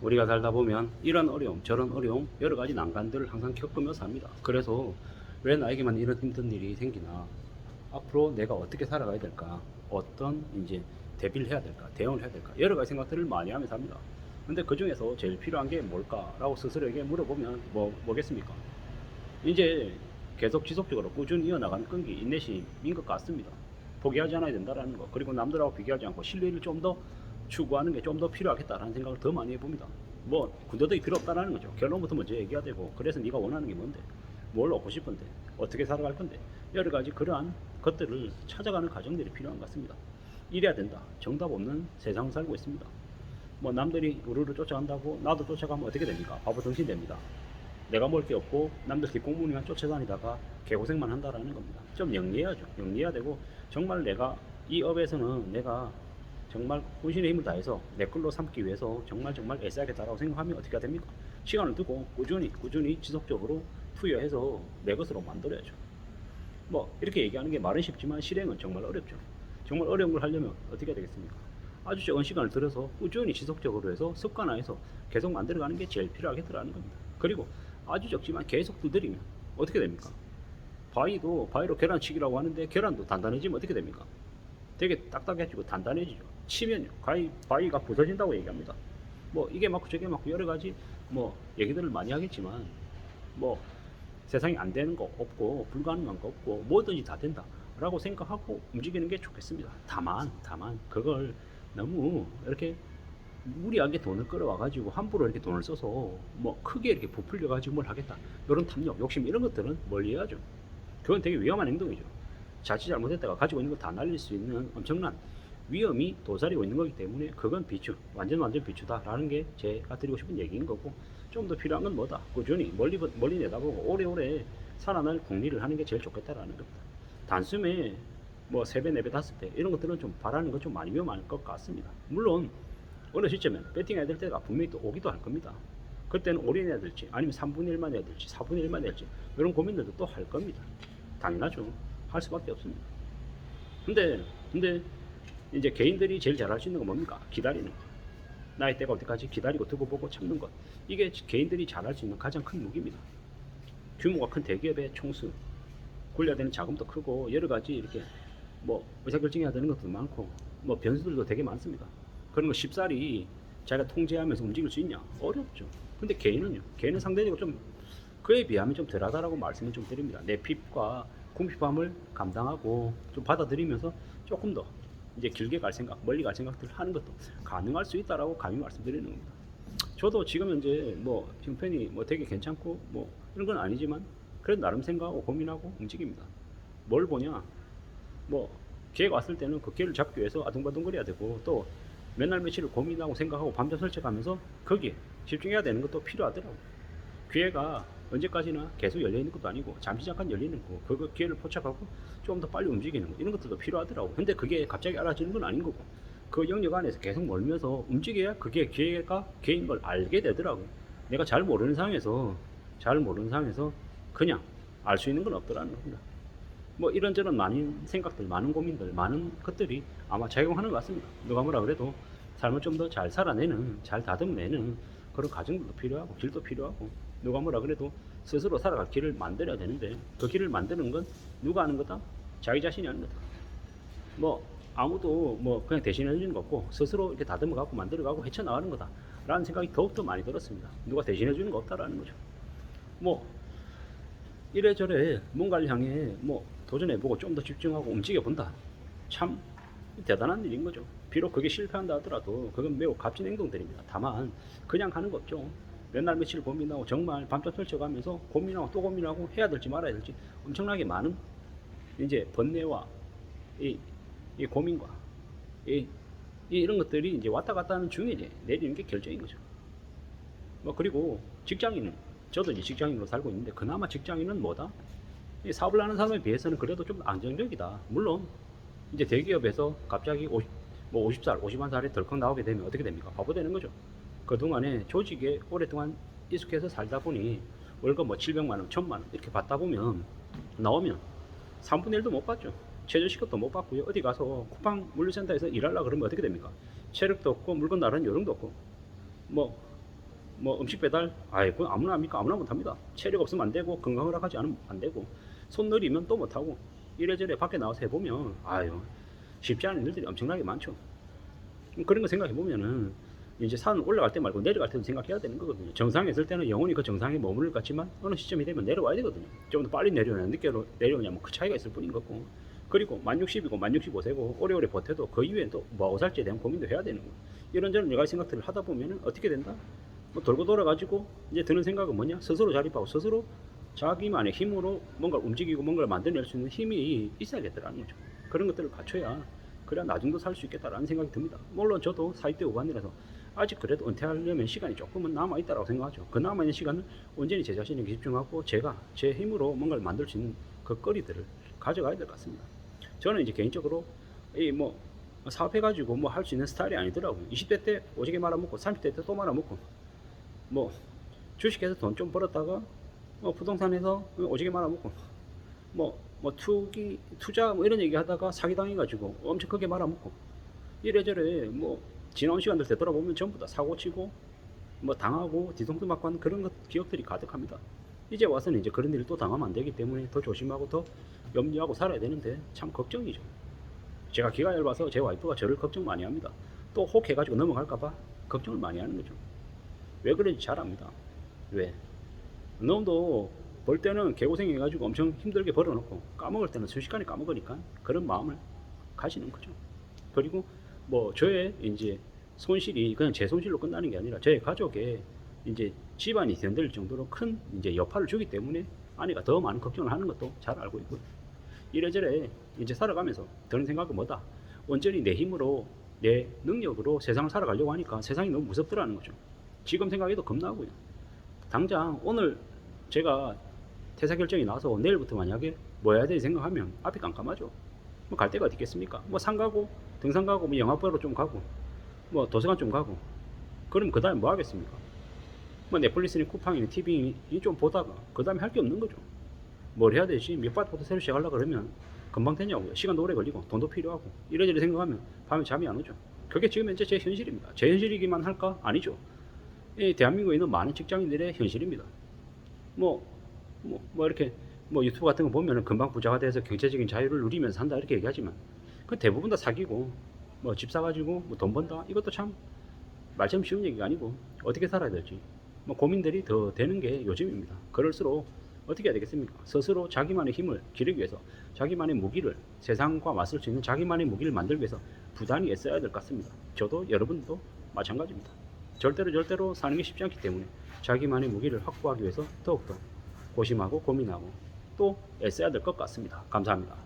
우리가 살다 보면 이런 어려움 저런 어려움 여러 가지 난관들을 항상 겪으며 삽니다. 그래서 왜 나에게만 이런 힘든 일이 생기나, 앞으로 내가 어떻게 살아가야 될까, 어떤 이제 대비를 해야 될까, 대응을 해야 될까, 여러 가지 생각들을 많이 하면서 합니다. 근데 그 중에서 제일 필요한 게 뭘까라고 스스로에게 물어보면 뭐겠습니까? 이제 계속 지속적으로 꾸준히 이어나가는 끈기, 인내심인 것 같습니다. 포기하지 않아야 된다라는 거, 그리고 남들하고 비교하지 않고 신뢰를 좀 더 추구하는 게 좀 더 필요하겠다라는 생각을 더 많이 해봅니다. 뭐 군더더기 필요 없다라는 거죠. 결론부터 먼저 얘기해야 되고, 그래서 네가 원하는 게 뭔데, 뭘 얻고 싶은데, 어떻게 살아갈 건데, 여러 가지 그러한 것들을 찾아가는 과정들이 필요한 것 같습니다. 이래야 된다, 정답 없는 세상을 살고 있습니다. 뭐 남들이 우르르 쫓아간다고 나도 쫓아가면 어떻게 됩니까? 바보 정신 됩니다. 내가 먹을 게 없고 남들 뒷공무니만 쫓아다니다가 개고생만 한다라는 겁니다. 좀 영리해야죠. 영리해야 되고, 정말 내가 이 업에서는 내가 정말 혼신의 힘을 다해서 내 걸로 삼기 위해서 정말 애써야겠다라고 생각하면 어떻게 해야 됩니까? 시간을 두고 꾸준히 지속적으로 투여해서 내 것으로 만들어야죠. 뭐 이렇게 얘기하는 게 말은 쉽지만 실행은 정말 어렵죠. 정말 어려운 걸 하려면 어떻게 해야 되겠습니까? 아주 적은 시간을 들여서 꾸준히 지속적으로 해서 습관화해서 계속 만들어가는 게 제일 필요하겠더라는 겁니다. 그리고 아주 적지만 계속 두드리면 어떻게 됩니까? 바위로 계란치기라고 하는데, 계란도 단단해지면 어떻게 됩니까? 되게 딱딱해지고 단단해지죠. 치면요, 바위가 부서진다고 얘기합니다. 뭐 이게 맞고 저게 맞고 여러 가지 뭐 얘기들을 많이 하겠지만, 뭐 세상에 안 되는 거 없고 불가능한 거 없고 뭐든지 다 된다 라고 생각하고 움직이는 게 좋겠습니다. 다만 그걸 너무 이렇게 무리하게 돈을 끌어와 가지고 함부로 이렇게 돈을 써서 뭐 크게 이렇게 부풀려 가지고 뭘 하겠다, 이런 탐욕, 욕심, 이런 것들은 멀리 해야죠. 그건 되게 위험한 행동이죠. 자칫 잘못했다가 가지고 있는 거 다 날릴 수 있는 엄청난 위험이 도사리고 있는 거기 때문에, 그건 비추, 완전 비추다라는 게 제가 드리고 싶은 얘기인 거고, 좀 더 필요한 건 뭐다, 꾸준히 멀리 내다보고 오래오래 살아날 궁리를 하는 게 제일 좋겠다라는 겁니다. 단숨에 뭐 3배, 4배, 5배 이런 것들은 좀 바라는 건 좀 많이 위험할 것 같습니다. 물론 어느 시점에 배팅해야 될 때가 분명히 또 오기도 할 겁니다. 그때는 올인해야 될지 아니면 3분의 1만 해야 될지 4분의 1만 해야 될지 이런 고민들도 또 할 겁니다. 당연하죠. 할 수밖에 없습니다. 근데 이제 개인들이 제일 잘할 수 있는 건 뭡니까? 기다리는 거. 나의 때가 올 때까지 기다리고 두고 보고 참는 것. 이게 개인들이 잘할 수 있는 가장 큰 무기입니다. 규모가 큰 대기업의 총수, 굴려야 되는 자금도 크고 여러 가지 이렇게 뭐 의사결정해야 되는 것도 많고 뭐 변수들도 되게 많습니다. 그런 거 쉽사리 자기가 통제하면서 움직일 수 있냐? 어렵죠. 근데 개인은요? 개인은 상대적으로 좀 그에 비하면 좀 덜하다라고 말씀을 좀 드립니다. 내 핍과 궁핍함을 감당하고 좀 받아들이면서 조금 더 이제 길게 갈 생각, 멀리 갈 생각들을 하는 것도 가능할 수 있다라고 감히 말씀드리는 겁니다. 저도 지금 현재 뭐 형편이 뭐 되게 괜찮고 뭐 이런 건 아니지만, 그래도 나름 생각하고 고민하고 움직입니다. 뭘 보냐? 뭐 기회가 왔을 때는 그 기회를 잡기 위해서 아둥바둥거려야 되고, 또 맨날 며칠을 고민하고 생각하고 밤잠 설쳐가면서 거기에 집중해야 되는 것도 필요하더라고. 기회가 언제까지나 계속 열려있는 것도 아니고 잠시 잠깐 열리는 거고, 그 기회를 포착하고 좀 더 빨리 움직이는 거, 이런 것들도 필요하더라고. 근데 그게 갑자기 알아지는 건 아닌 거고, 그 영역 안에서 계속 멀면서 움직여야 그게 기회가 개인 걸 알게 되더라고. 내가 잘 모르는 상황에서 그냥 알 수 있는 건 없더라는 겁니다. 뭐 이런저런 많은 생각들, 많은 고민들, 많은 것들이 아마 작용하는 것 같습니다. 누가 뭐라 그래도 삶을 좀 더 잘 살아내는, 잘 다듬내는 그런 과정도 필요하고 길도 필요하고, 누가 뭐라 그래도 스스로 살아갈 길을 만들어야 되는데, 그 길을 만드는 건 누가 하는 거다? 자기 자신이 하는 거다. 뭐 아무도 뭐 그냥 대신해 주는 거 없고, 스스로 이렇게 다듬어 갖고 만들어 가고 헤쳐나가는 거다 라는 생각이 더욱더 많이 들었습니다. 누가 대신해 주는 거 없다라는 거죠. 뭐 이래저래 뭔가를 향해 뭐 도전해보고 좀 더 집중하고 움직여본다. 참 대단한 일인 거죠. 비록 그게 실패한다 하더라도 그건 매우 값진 행동들입니다. 다만 그냥 하는 거 없죠. 몇날 며칠 고민하고 정말 밤낮 설쳐가면서 고민하고 또 고민하고 해야 될지 말아야 될지 엄청나게 많은 이제 번뇌와 이 고민과 이런 것들이 이제 왔다 갔다 하는 중에 이제 내리는 게 결정인 거죠. 뭐 그리고 직장인은, 저도 이제 직장인으로 살고 있는데, 그나마 직장인은 뭐다? 이 사업을 하는 사람에 비해서는 그래도 좀 안정적이다. 물론 이제 대기업에서 갑자기 50살, 51살에 덜컥 나오게 되면 어떻게 됩니까? 바보 되는 거죠. 그동안에 조직에 오랫동안 익숙해서 살다 보니 월급 뭐 700만 원, 1000만 원 이렇게 받다 보면 나오면 3분의 1도 못 받죠. 최저시급도 못 받고요. 어디 가서 쿠팡 물류센터에서 일하려고 그러면 어떻게 됩니까? 체력도 없고 물건 나르는 요령도 없고, 뭐 뭐 음식 배달, 아이 그건 아무나 합니까? 아무나 못합니다. 체력 없으면 안 되고 건강 허락하지 않으면 안 되고 손 느리면 또 못하고 이래저래 밖에 나와서 해보면 아유 쉽지 않은 일들이 엄청나게 많죠. 그런 거 생각해 보면은 이제 산 올라갈 때 말고 내려갈 때도 생각해야 되는 거거든요. 정상에 있을 때는 영원히 그 정상에 머무를 것 같지만 어느 시점이 되면 내려와야 되거든요. 좀 더 빨리 내려오냐 늦게 내려오냐 뭐 그 차이가 있을 뿐인 거고. 그리고 만 60이고 만 65세고 오래오래 버텨도 그 이후에 또 뭐하고 살지에 대한 고민도 해야 되는 거예요. 이런저런 여러 가지 생각들을 하다 보면은 어떻게 된다? 뭐 돌고 돌아가지고 이제 드는 생각은 뭐냐? 스스로 자립하고 스스로 자기만의 힘으로 뭔가를 움직이고 뭔가를 만들어낼 수 있는 힘이 있어야겠다라는 거죠. 그런 것들을 갖춰야 그래야 나중도 살 수 있겠다라는 생각이 듭니다. 물론 저도 40대 후반이라서 아직 그래도 은퇴하려면 시간이 조금은 남아있다고 생각하죠. 그 남아있는 시간을 온전히 제 자신에게 집중하고 제가 제 힘으로 뭔가를 만들 수 있는 그 거리들을 가져가야 될 것 같습니다. 저는 이제 개인적으로 이 뭐 사업해가지고 뭐 할 수 있는 스타일이 아니더라고요. 20대 때 오지게 말아먹고 30대 때 또 말아먹고 뭐 주식해서 돈 좀 벌었다가 뭐 부동산에서 오지게 말아먹고 뭐 투자 뭐 이런 얘기 하다가 사기당해가지고 엄청 크게 말아먹고 이래저래 뭐 지나온 시간들 되돌아보면 전부 다 사고치고 뭐 당하고 뒤통수 맞고 하는 그런 기억들이 가득합니다. 이제 와서는 이제 그런 일을 또 당하면 안 되기 때문에 더 조심하고 더 염려하고 살아야 되는데 참 걱정이죠. 제가 기가 얇아서 제 와이프가 저를 걱정 많이 합니다. 또 혹해가지고 넘어갈까봐 걱정을 많이 하는 거죠. 왜 그런지 잘 압니다. 왜? 놈도 벌 때는 개고생해가지고 엄청 힘들게 벌어놓고 까먹을 때는 순식간에 까먹으니까 그런 마음을 가지는 거죠. 그리고 뭐 저의 이제 손실이 그냥 제 손실로 끝나는 게 아니라 제 가족의 이제 집안이 견딜 정도로 큰 이제 여파를 주기 때문에 아내가 더 많은 걱정을 하는 것도 잘 알고 있고요. 이래저래 이제 살아가면서 드는 생각은 뭐다? 온전히 내 힘으로 내 능력으로 세상을 살아가려고 하니까 세상이 너무 무섭더라는 거죠. 지금 생각해도 겁나고요. 당장 오늘 제가 퇴사 결정이 나서 내일부터 만약에 뭐 해야 되지 생각하면 앞이 깜깜하죠. 뭐 갈 데가 어디 있겠습니까? 뭐 산 가고 등산 가고 뭐 영화 보러 좀 가고 뭐 도서관 좀 가고 그럼 그 다음에 뭐 하겠습니까? 뭐 넷플릭스니 쿠팡이니 TV니 좀 보다가 그 다음에 할 게 없는 거죠. 뭘 해야 되지? 밑바닥부터 새로 시작하려고 그러면 금방 되냐고요. 시간도 오래 걸리고 돈도 필요하고 이래저래 생각하면 밤에 잠이 안 오죠. 그게 지금 현재 제 현실입니다. 제 현실이기만 할까? 아니죠. 이 대한민국에 있는 많은 직장인들의 현실입니다. 뭐 이렇게 뭐 유튜브 같은 거 보면은 금방 부자가 돼서 경제적인 자유를 누리면서 산다 이렇게 얘기하지만 그 대부분 다 사기고 뭐 집 사가지고 뭐 돈 번다 이것도 참 말처럼 쉬운 얘기가 아니고 어떻게 살아야 될지 뭐 고민들이 더 되는 게 요즘입니다. 그럴수록 어떻게 해야 되겠습니까? 스스로 자기만의 힘을 기르기 위해서 자기만의 무기를 세상과 맞설 수 있는 자기만의 무기를 만들기 위해서 부단히 애써야 될 것 같습니다. 저도 여러분도 마찬가지입니다. 절대로 사는 게 쉽지 않기 때문에 자기만의 무기를 확보하기 위해서 더욱더 고심하고 고민하고 또 애써야 될 것 같습니다. 감사합니다.